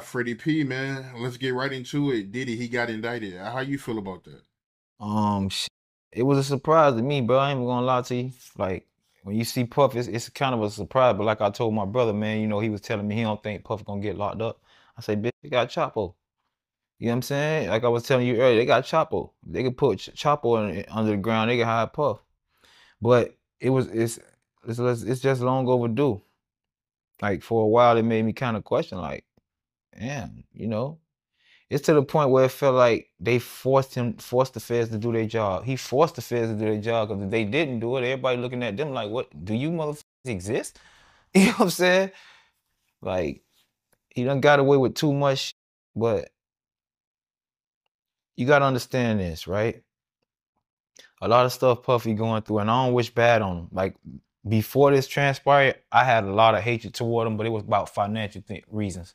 Freddie P, man. Let's get right into it. Diddy, he got indicted. How you feel about that? Sh it was a surprise to me, bro. I ain't even gonna lie to you. Like when you see Puff, it's kind of a surprise. But like I told my brother, man, he was telling me he don't think Puff gonna get locked up. I say, bitch, they got Chapo. You know what I'm saying? Like I was telling you earlier, they got Chapo. They could put Chapo under the ground. They can hide Puff. But it's just long overdue. Like for a while, it made me kind of question, like, damn, It's to the point where it felt like they forced the feds to do their job. He forced the feds to do their job because if they didn't do it, everybody looking at them like, what, do you motherfuckers exist? You know what I'm saying? Like, he done got away with too much, but you gotta understand this, right? A lot of stuff Puffy going through, and I don't wish bad on him. Like, before this transpired, I had a lot of hatred toward him, but it was about financial reasons.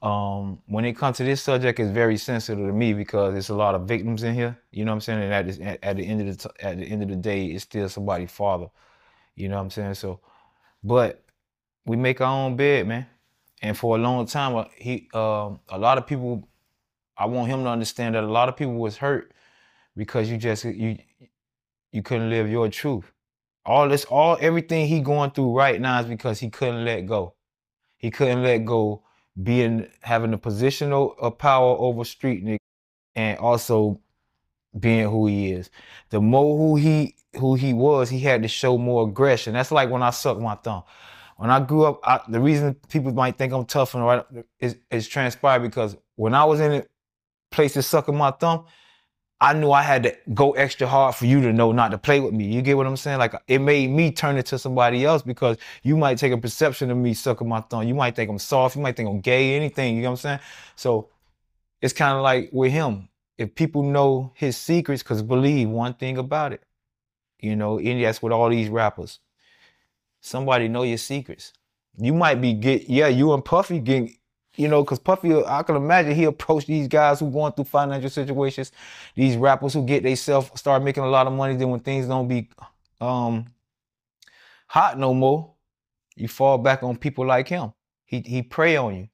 When it comes to this subject, it's very sensitive to me because it's a lot of victims in here. You know what I'm saying? And at the end of the day, it's still somebody's father. You know what I'm saying? So, but we make our own bed, man. And for a long time, a lot of people. I want him to understand that a lot of people was hurt because you couldn't live your truth. Everything he going through right now is because he couldn't let go. He couldn't let go having a position of power over street niggas and also being who he is. The more who he was, he had to show more aggression. That's like when I sucked my thumb. When I grew up, the reason people might think I'm tough and right is transpired because when I was in a places sucking my thumb, I knew I had to go extra hard for you to know not to play with me. You get what I'm saying? Like it made me turn it to somebody else because you might take a perception of me sucking my thumb. You might think I'm soft. You might think I'm gay, anything. You know what I'm saying? So it's kind of like with him. If people know his secrets, because believe one thing about it, and that's with all these rappers. Somebody know your secrets. You might you and Puffy getting, because Puffy, I can imagine he approached these guys who going through financial situations, these rappers who get themselves start making a lot of money. Then when things don't be um, hot no more, you fall back on people like him. He prey on you,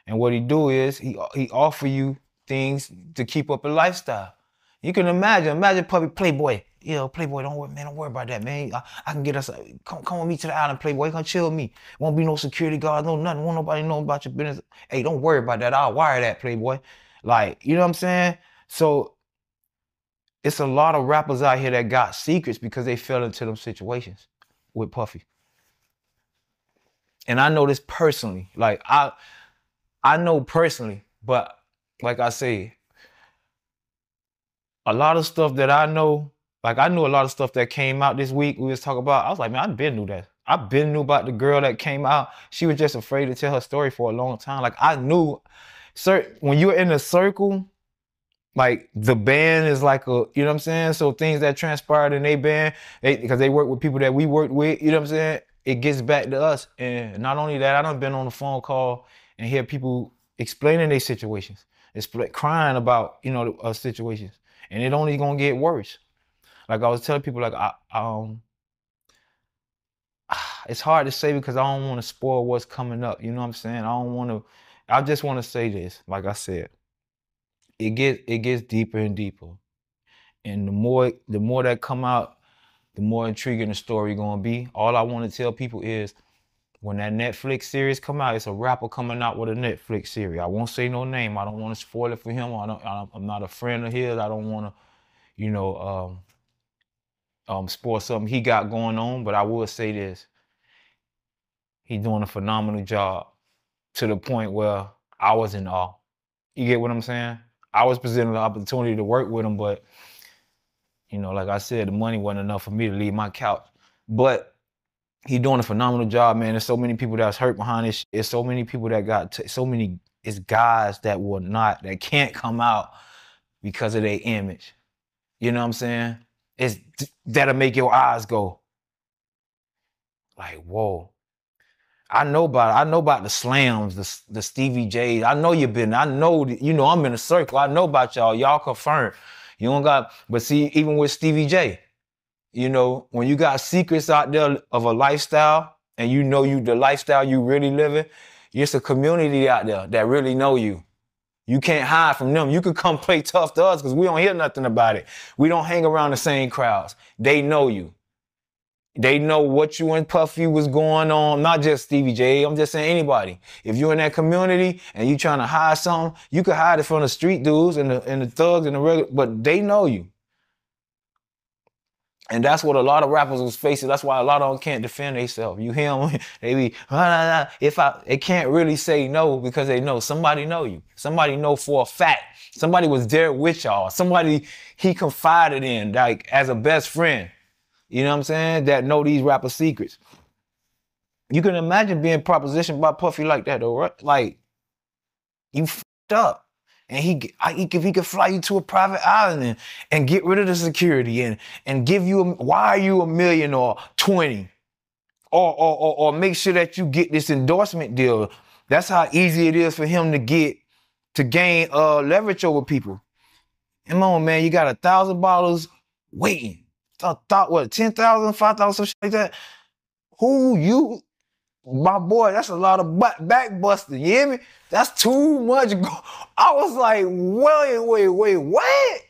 and what he do is he offer you things to keep up a lifestyle. You can imagine Puffy Playboy. Playboy, don't worry about that, man. I can get us, come with me to the island, Playboy. Come chill with me. Won't be no security guard, no nothing. Won't nobody know about your business. Hey, don't worry about that. I'll wire that, Playboy. Like, you know what I'm saying? So it's a lot of rappers out here that got secrets because they fell into them situations with Puffy. And I know this personally. Like, I know personally, but like I say, a lot of stuff that I know, like I knew a lot of stuff that came out this week we was talking about. I was like, man, I been knew that. I been knew about the girl that came out. She was just afraid to tell her story for a long time. Like I knew, sir, when you're in a circle, like the band is like you know what I'm saying? So things that transpired in their band, because they work with people that we worked with, you know what I'm saying? It gets back to us. And not only that, I done been on the phone call and hear people explaining their situations, crying about, situations. And it only gonna get worse. Like I was telling people, like it's hard to say because I don't want to spoil what's coming up. You know what I'm saying? I don't want to. I just want to say this. Like I said, it gets deeper and deeper, and the more that come out, the more intriguing the story gonna be. All I want to tell people is when that Netflix series come out, it's a rapper coming out with a Netflix series. I won't say no name. I don't want to spoil it for him. I'm not a friend of his. I don't want to, you know, spoil something he got going on. But I will say this: he's doing a phenomenal job to the point where I was in awe. You get what I'm saying? I was presented the opportunity to work with him, but like I said, the money wasn't enough for me to leave my couch. But he doing a phenomenal job, man. There's so many people that's hurt behind this. There's so many people that got so many. It's guys that can't come out because of their image. You know what I'm saying? That'll make your eyes go like, whoa. I know about the slams, the Stevie J's. I know I'm in a circle. I know about y'all. Y'all confirmed. You don't got, but see, even with Stevie J, when you got secrets out there of a lifestyle and the lifestyle you really living, It's a community out there that really know you. You can't hide from them. You could come play tough to us because we don't hear nothing about it. We don't hang around the same crowds. They know you. They know what you and Puffy was going on. Not just Stevie J. I'm just saying anybody. If you're in that community and you trying to hide something, you could hide it from the street dudes and the thugs and the regular, but they know you. And that's what a lot of rappers was facing. That's why a lot of them can't defend themselves. You hear them, they be, they can't really say no because they know somebody know you. Somebody know for a fact. Somebody was there with y'all. Somebody he confided in, like as a best friend. You know what I'm saying? That know these rapper secrets. You can imagine being propositioned by Puffy like that though, right? Like, you f***ed up. And he could fly you to a private island and get rid of the security and give you, wire you $1 million or 20 or make sure that you get this endorsement deal. That's how easy it is for him to gain leverage over people. Come on, man, you got 1,000 bottles waiting. Thought what, 10,000, 5,000, some shit like that. My boy, that's a lot of back busting. You hear me? That's too much. I was like, wait, what?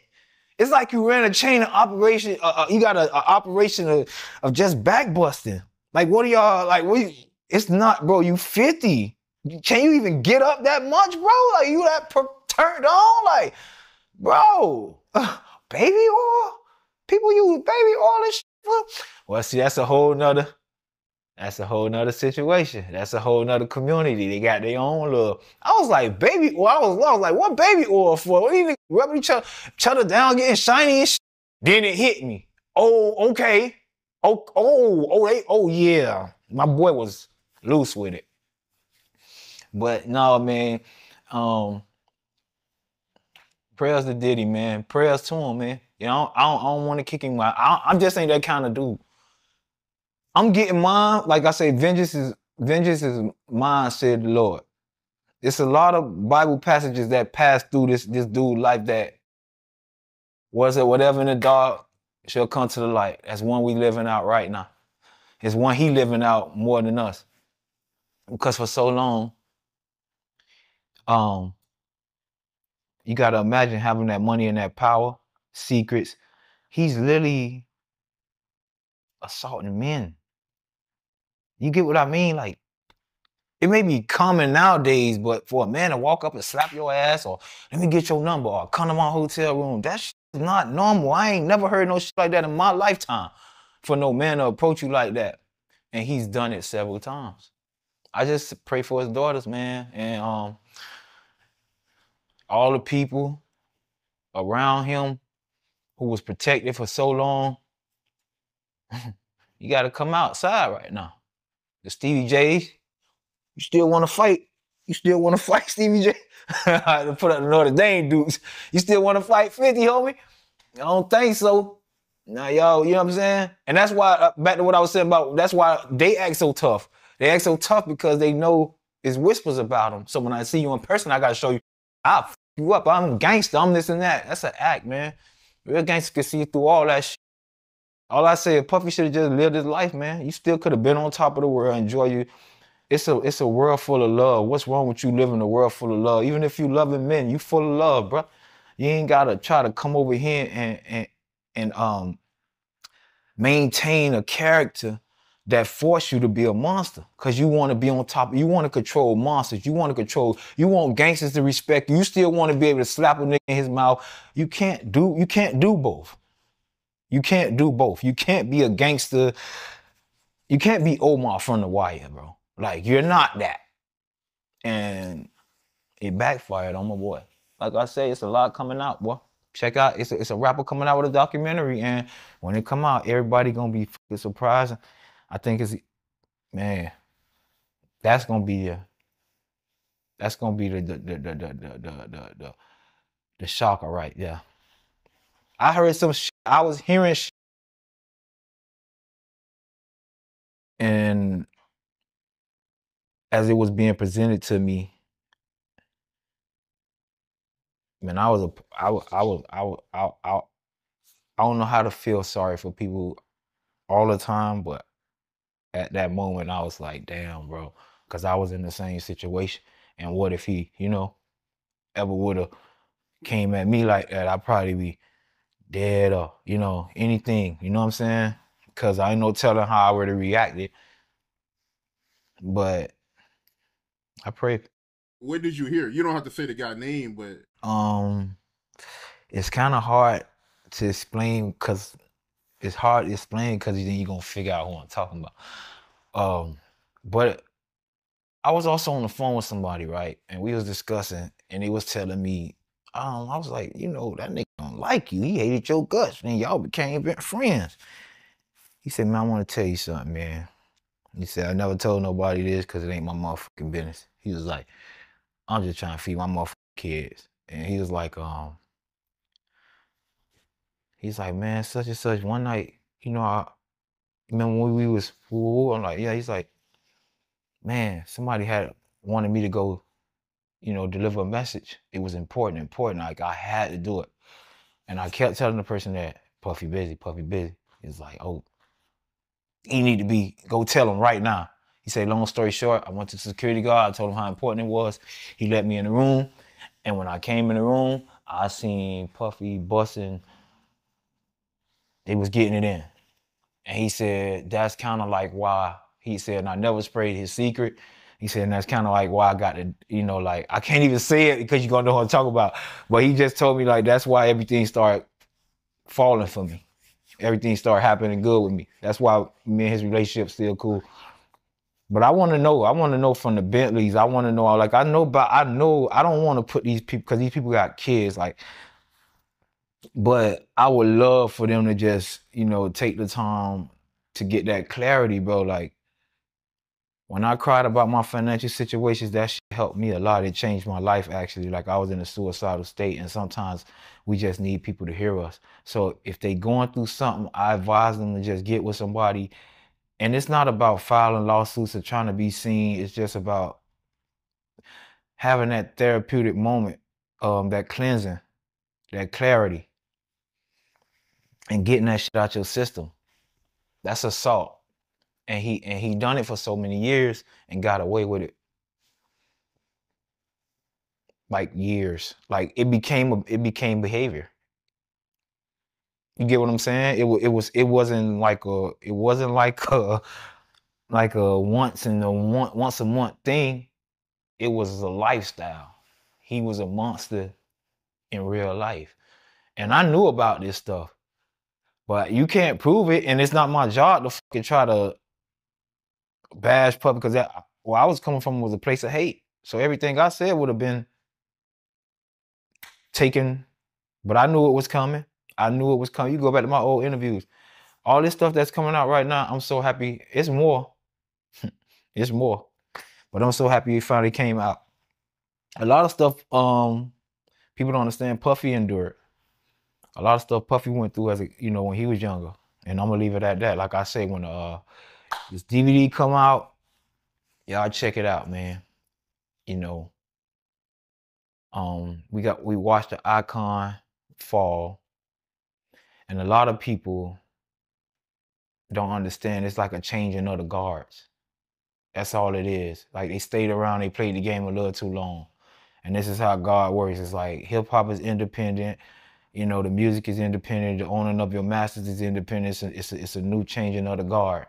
It's like you ran a chain of operation. You got an operation of just back busting. Like, what are y'all like? It's not, bro. You 50. Can you even get up that much, bro? Like, you that turned on? Like, bro, baby oil. People use baby oil and shit. Well, see, that's a whole nother situation. That's a whole nother community. They got their own little. I was like, baby oil. I was like, what baby oil for? What you rubbing each other down, getting shiny and shit? Then it hit me. Oh, okay. Oh, yeah. My boy was loose with it. But no, man. Prayers to Diddy, man. Prayers to him, man. You know, I don't want to kick him out. I'm just ain't that kind of dude. I'm getting mine. Like I say, vengeance is mine, said the Lord. It's a lot of Bible passages that pass through this dude life that was it whatever in the dark shall come to the light. That's one we living out right now. It's one he living out more than us. Because for so long, you got to imagine having that money and that power, secrets. He's literally assaulting men. You get what I mean? Like, it may be common nowadays, but for a man to walk up and slap your ass or let me get your number or come to my hotel room, that shit is not normal. I ain't never heard no shit like that in my lifetime for no man to approach you like that. And he's done it several times. I just pray for his daughters, man. And all the people around him who was protected for so long, you got to come outside right now. The Stevie J's, you still want to fight? You still want to fight Stevie J? To put up the Notre Dame dudes. You still want to fight 50, homie? I don't think so. Now, y'all, you know what I'm saying? And that's why, back to what I was saying about, that's why they act so tough. They act so tough because they know it's whispers about them. So when I see you in person, I got to show you, I'll f you up. I'm gangster. I'm this and that. That's an act, man. Real gangster can see through all that shit. All I say is Puffy should have just lived his life, man. You still could have been on top of the world, enjoy you. It's a world full of love. What's wrong with you living a world full of love? Even if you loving men, you full of love, bro. You ain't gotta try to come over here and maintain a character that force you to be a monster. Cause you want to be on top. You want to control monsters. You want gangsters to respect you. You still want to be able to slap a nigga in his mouth. You can't do both. You can't do both. You can't be a gangster. You can't be Omar from The Wire, bro. Like, you're not that. And it backfired on my boy. Like I say, it's a lot coming out, boy. Check out, it's a rapper coming out with a documentary, and when it come out, everybody gonna be fucking surprised. I think man, that's gonna be the shocker right there. I heard some shit, I was hearing shit, and as it was being presented to me, man, I don't know how to feel sorry for people all the time, but at that moment, I was like, damn, bro. because I was in the same situation. And what if he, ever would have came at me like that? I'd probably be dead or, anything. You know what I'm saying? Because I ain't no telling how I would have reacted. But I pray. Where did you hear? You don't have to say the guy name, but Um, it's kind of hard to explain because it's hard to explain because then you're gonna figure out who I'm talking about. But I was also on the phone with somebody, right? And we was discussing, and he was telling me, I was like, that nigga don't like you. He hated your guts, and y'all became friends. He said, man, I want to tell you something, man. He said, I never told nobody this because it ain't my motherfucking business. He was like, I'm just trying to feed my motherfucking kids. And he was like, he's like, man, such and such. One night, I remember when we was, I'm like, yeah. He's like, man, somebody had wanted me to go, deliver a message. It was important. Like I had to do it. And I kept telling the person that Puffy busy. He's like, oh, he need to go tell him right now. He said, long story short, I went to the security guard. I told him how important it was. He let me in the room. And when I came in the room, I seen Puffy busting. They was getting it in. And he said, that's kind of like why, he said, and I never sprayed his secret. He said, and that's kind of like why I got to, like, I can't even say it because you're going to know what I'm talking about. But he just told me, like, that's why everything started falling for me. Everything started happening good with me. That's why me and his relationship still cool. But I want to know from the Bentleys. I want to know, like, I don't want to put these people, because these people got kids, like, but I would love for them to just, take the time to get that clarity, bro. Like, when I cried about my financial situations, that shit helped me a lot. It changed my life, actually. Like, I was in a suicidal state, and sometimes we just need people to hear us. So if they going through something, I advise them to just get with somebody. And it's not about filing lawsuits or trying to be seen. It's just about having that therapeutic moment, that cleansing, that clarity, and getting that shit out your system. That's assault. And he done it for so many years and got away with it. Like years. Like it became behavior. You get what I'm saying? It wasn't like a once a month thing. It was a lifestyle. He was a monster in real life. And I knew about this stuff. But you can't prove it, and it's not my job to fucking try to bash public, because where I was coming from was a place of hate. So everything I said would have been taken, but I knew it was coming. You go back to my old interviews. All this stuff that's coming out right now, I'm so happy. It's more. It's more. But I'm so happy it finally came out. A lot of stuff people don't understand Puffy endured. A lot of stuff Puffy went through when he was younger. And I'm gonna leave it at that. Like I say, when this DVD come out, y'all check it out, man. We watched the icon fall, and a lot of people don't understand. It's like a changing of the guards. That's all it is. Like, they stayed around, they played the game a little too long. And this is how God works. It's like hip hop is independent. The music is independent. The owning of your masters is independent. It's a new changing of the guard.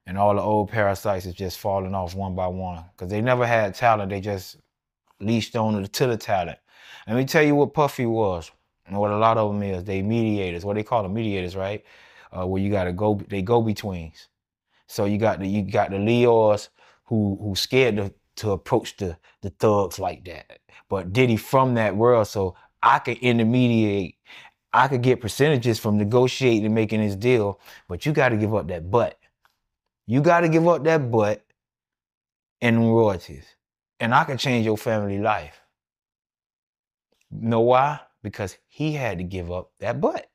And all the old parasites is just falling off one by one. Because they never had talent. They just leashed on to the talent. Let me tell you what Puffy was, and what a lot of them is. They mediators. What they call them, mediators, right? Where you gotta they go betweens. So you got the Leos who scared to approach the thugs like that. But Diddy from that world, so I could intermediate. I could get percentages from negotiating and making this deal, but you got to give up that butt. You got to give up that butt and royalties. And I can change your family life. Know why? Because he had to give up that butt.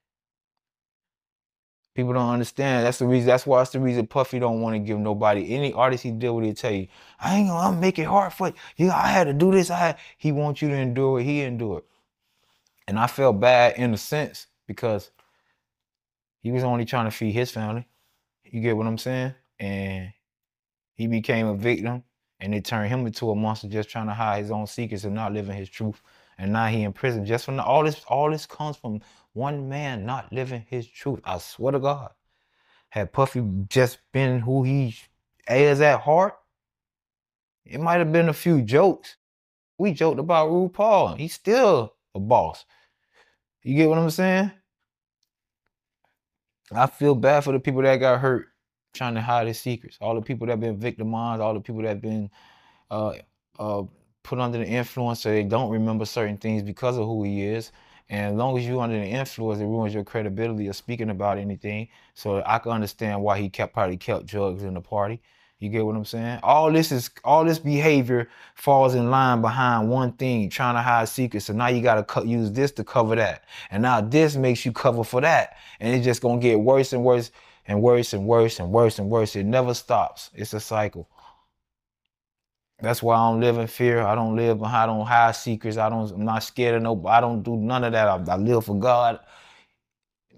People don't understand. That's the reason. That's why it's the reason Puffy don't want to give nobody, any artist he deal with, he'll tell you, I'm make it hard for you. I had to do this. He wants you to endure what he endured. And I felt bad in a sense because he was only trying to feed his family. You get what I'm saying? And he became a victim. And it turned him into a monster just trying to hide his own secrets and not living his truth. And now he in prison just from all this comes from one man not living his truth. I swear to God. Had Puffy just been who he is at heart, it might have been a few jokes. We joked about RuPaul. He's still a boss. You get what I'm saying? I feel bad for the people that got hurt trying to hide his secrets. All the people that been victimized, all the people that been uh, uh, put under the influence so they don't remember certain things because of who he is. And as long as you're under the influence, it ruins your credibility of speaking about anything. So I can understand why he probably kept drugs in the party. You get what I'm saying? All this behavior falls in line behind one thing, trying to hide secrets. So now you gotta use this to cover that, and now this makes you cover for that, and it's just gonna get worse and worse and worse and worse and worse and worse. It never stops. It's a cycle. That's why I don't live in fear. I don't hide secrets. I'm not scared of nobody. I don't do none of that. I live for God.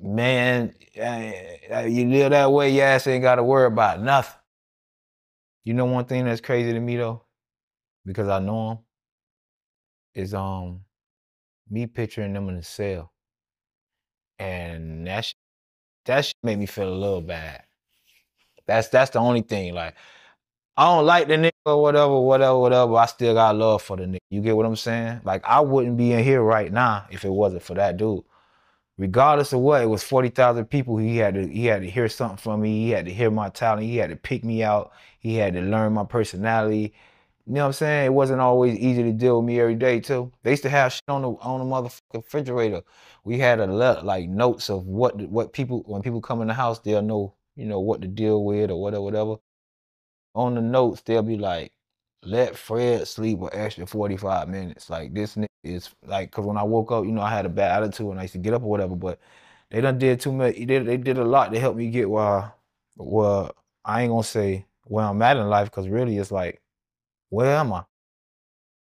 Man, you live that way, your ass ain't got to worry about nothing. You know one thing that's crazy to me though, because I know him, is me picturing them in the cell. And that shit made me feel a little bad. That's the only thing. Like, I don't like the nigga or whatever. I still got love for the nigga. You get what I'm saying? Like, I wouldn't be in here right now if it wasn't for that dude. Regardless of what, it was 40,000 people. He had to hear something from me. He had to hear my talent. He had to pick me out. He had to learn my personality. You know what I'm saying? It wasn't always easy to deal with me every day too. They used to have shit on the motherfucking refrigerator. We had like notes of what people, when people come in the house, they'll know, you know, what to deal with or whatever. On the notes, they'll be like, let Fred sleep an extra 45 minutes. Like, this nigga is like, cause when I woke up, you know, I had a bad attitude and I used to get up or whatever, but they done did too much. They did a lot to help me get well, I ain't gonna say where I'm at in life, cause really it's like, where am I?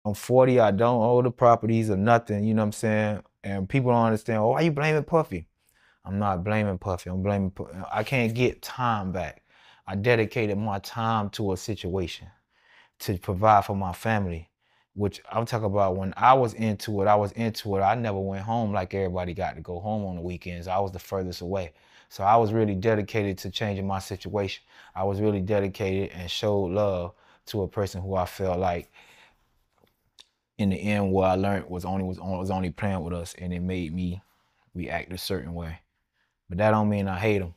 I'm 40, I don't own the properties or nothing, you know what I'm saying? And people don't understand, oh, why you blaming Puffy? I'm not blaming Puffy, I can't get time back. I dedicated my time to a situation to provide for my family, which I'm talking about when I was into it, I never went home like everybody got to go home on the weekends. I was the furthest away. So I was really dedicated to changing my situation. I was really dedicated and showed love to a person who I felt like in the end what I learned was only playing with us, and it made me react a certain way. But that don't mean I hate him.